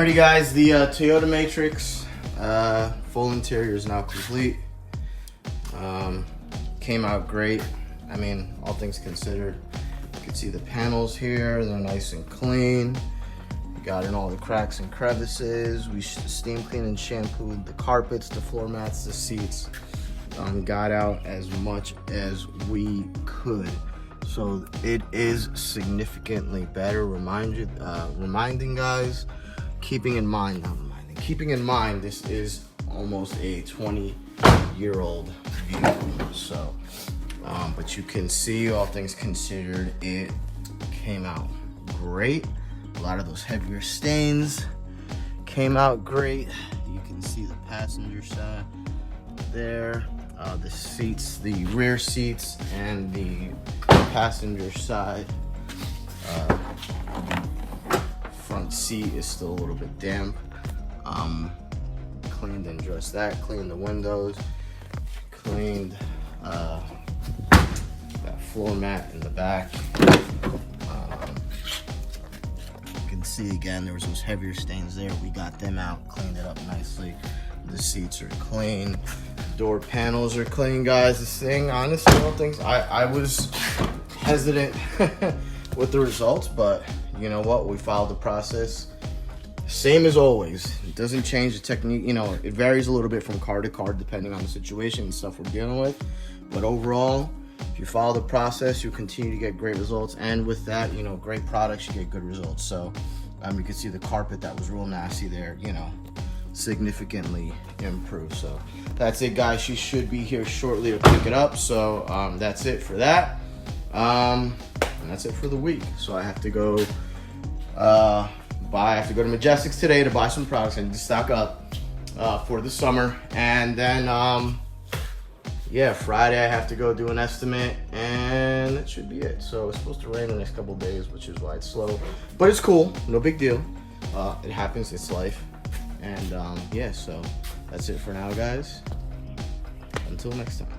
Alrighty guys, the Toyota Matrix full interior is now complete. Came out great. I mean, all things considered. You can see the panels here, they're nice and clean. We got in all the cracks and crevices. We steam cleaned and shampooed the carpets, the floor mats, the seats. Got out as much as we could. So it is significantly better. Reminding guys, keeping in mind, this is almost a 20-year-old vehicle. So, but you can see, all things considered, it came out great. A lot of those heavier stains came out great. You can see the passenger side there. The seats, the rear seats and the passenger side front seat is still a little bit damp. Cleaned and dressed that, cleaned the windows, cleaned that floor mat in the back. You can see again, there was those heavier stains there. We got them out, cleaned it up nicely. The seats are clean. Door panels are clean, guys. This thing, honestly, all things, I was hesitant with the results, but you know what? We followed the process. Same as always. It doesn't change the technique. You know, it varies a little bit from car to car depending on the situation and stuff we're dealing with. But overall, if you follow the process, you'll continue to get great results. And with that, you know, great products, you get good results. So you can see the carpet that was real nasty there, you know, significantly improved. So that's it, guys. She should be here shortly to pick it up. So that's it for that. And that's it for the week. So I have to go to Majestics today to buy some products. I need to stock up for the summer. And then yeah, Friday I have to go do an estimate, and that should be it. So it's supposed to rain the next couple days, which is why it's slow, but it's cool, no big deal. It happens, it's life. And yeah, so that's it for now, guys. Until next time.